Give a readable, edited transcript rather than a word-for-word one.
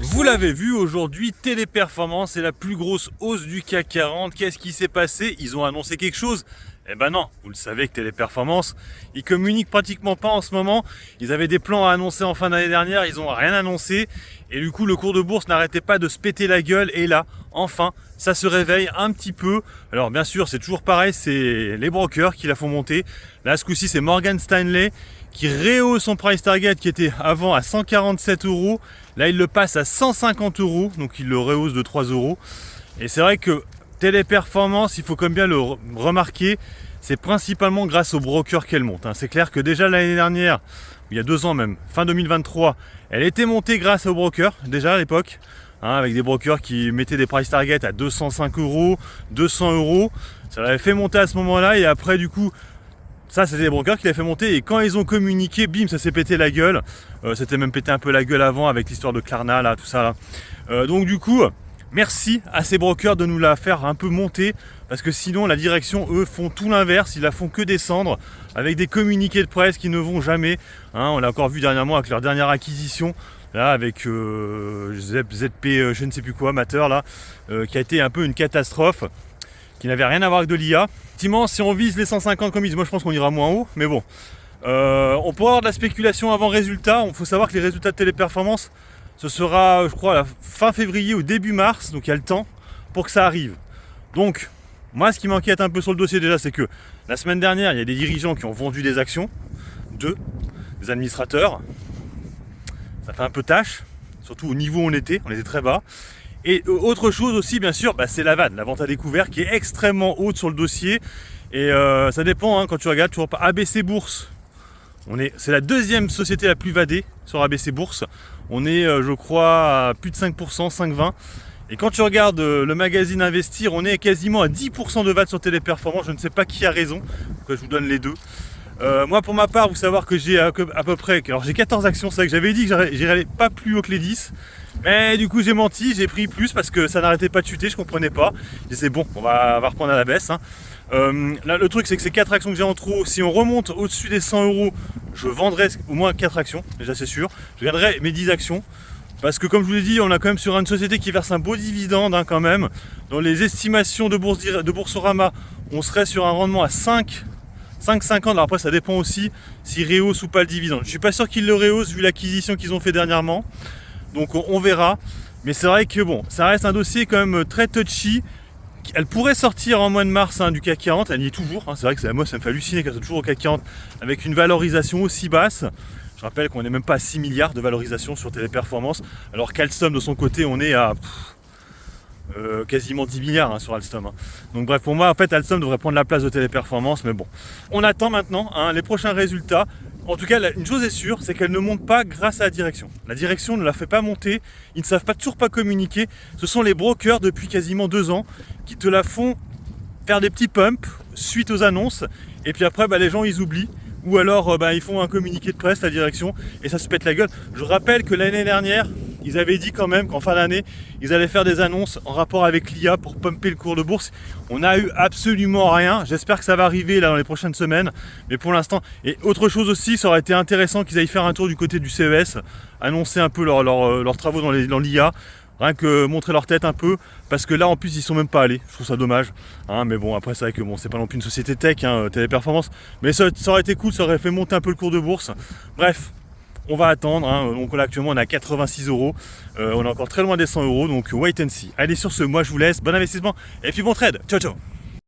Vous l'avez vu aujourd'hui, Téléperformance est la plus grosse hausse du CAC 40. Qu'est-ce qui s'est passé? Ils ont annoncé quelque chose? Eh ben non, vous le savez que Téléperformance, ils communiquent pratiquement pas en ce moment. Ils avaient des plans à annoncer en fin d'année dernière, ils ont rien annoncé. Et du coup, le cours de bourse n'arrêtait pas de se péter la gueule. Et là, enfin, ça se réveille un petit peu. Alors bien sûr, c'est toujours pareil, c'est les brokers qui la font monter. Là, ce coup-ci, c'est Morgan Stanley qui rehausse son price target qui était avant à 147 €. Là, il le passe à 150 €, donc il le rehausse de 3 €. Et c'est vrai que Téléperformance, il faut quand même bien le remarquer, c'est principalement grâce aux brokers qu'elle monte. C'est clair que déjà l'année dernière, il y a 2 ans même, fin 2023, elle était montée grâce aux brokers, déjà à l'époque, avec des brokers qui mettaient des price targets à 205 €, 200 €. Ça l'avait fait monter à ce moment-là et après du coup, ça c'était les brokers qui l'avaient fait monter et quand ils ont communiqué, bim, ça s'est pété la gueule. C'était même pété un peu la gueule avant avec l'histoire de Klarna, là, tout ça là. Donc du coup, merci à ces brokers de nous la faire un peu monter parce que sinon la direction, eux, font tout l'inverse, ils la font que descendre avec des communiqués de presse qui ne vont jamais. On l'a encore vu dernièrement avec leur dernière acquisition, là avec ZP, je ne sais plus quoi, Matter, là, qui a été un peu une catastrophe, qui n'avait rien à voir avec de l'IA. Effectivement, si on vise les 150 comme ils disent, moi je pense qu'on ira moins haut, mais bon. On pourra avoir de la spéculation avant résultat. Il faut savoir que les résultats de Téléperformance, ce sera, je crois, à la fin février ou début mars, donc il y a le temps pour que ça arrive. Donc, moi, ce qui m'inquiète un peu sur le dossier déjà, c'est que la semaine dernière, il y a des dirigeants qui ont vendu des actions, des administrateurs. Ça fait un peu tâche, surtout au niveau où on était très bas. Et autre chose aussi, bien sûr, c'est la VAD, la vente à découvert, qui est extrêmement haute sur le dossier. Et ça dépend, quand tu regardes, toujours pas ABC Bourse. C'est la deuxième société la plus vadée sur ABC Bourse. On est, je crois, à plus de 5%, 5,20. Et quand tu regardes le magazine Investir, on est quasiment à 10% de VAT sur Téléperformance. Je ne sais pas qui a raison, que je vous donne les deux. Moi, pour ma part, vous savoir que j'ai à peu près... Alors, j'ai 14 actions, c'est vrai que j'avais dit que j'irais pas plus haut que les 10. Mais du coup, j'ai menti, j'ai pris plus parce que ça n'arrêtait pas de chuter, je comprenais pas. Je disais, bon, on va reprendre à la baisse. Là, le truc, c'est que ces 4 actions que j'ai en trop, si on remonte au-dessus des 100 €, je vendrai au moins 4 actions, déjà c'est sûr. Je garderai mes 10 actions. Parce que comme je vous l'ai dit, on est quand même sur une société qui verse un beau dividende quand même. Dans les estimations de Boursorama, on serait sur un rendement à 5,50. Alors après, ça dépend aussi s'ils rehaussent ou pas le dividende. Je suis pas sûr qu'ils le rehaussent vu l'acquisition qu'ils ont fait dernièrement. Donc on verra. Mais c'est vrai que bon, ça reste un dossier quand même très touchy. Elle pourrait sortir en mois de mars du CAC 40, elle y est toujours. C'est vrai que moi ça me fait halluciner qu'elle soit toujours au CAC 40 avec une valorisation aussi basse. Je rappelle qu'on n'est même pas à 6 milliards de valorisation sur Téléperformance, alors qu'Alstom de son côté on est à quasiment 10 milliards sur Alstom. Donc bref, pour moi en fait Alstom devrait prendre la place de Téléperformance, mais bon. On attend maintenant les prochains résultats. En tout cas, une chose est sûre, c'est qu'elle ne monte pas grâce à la direction. La direction ne la fait pas monter, ils ne savent toujours pas communiquer. Ce sont les brokers depuis quasiment 2 ans qui te la font faire des petits pumps suite aux annonces. Et puis après, les gens ils oublient. Ou alors ils font un communiqué de presse, la direction, et ça se pète la gueule. Je rappelle que l'année dernière, ils avaient dit quand même qu'en fin d'année, ils allaient faire des annonces en rapport avec l'IA pour pumper le cours de bourse. On n'a eu absolument rien. J'espère que ça va arriver là dans les prochaines semaines. Mais pour l'instant, et autre chose aussi, ça aurait été intéressant qu'ils aillent faire un tour du côté du CES, annoncer un peu leurs travaux dans l'IA. Rien que montrer leur tête un peu, parce que là en plus ils sont même pas allés, je trouve ça dommage. Mais bon, après c'est vrai que c'est pas non plus une société tech, Téléperformance, mais ça aurait été cool, ça aurait fait monter un peu le cours de bourse. Bref, on va attendre. Donc là actuellement on est à 86 €, on est encore très loin des 100 €, donc wait and see. Allez, sur ce, moi je vous laisse, bon investissement et puis bon trade, ciao ciao.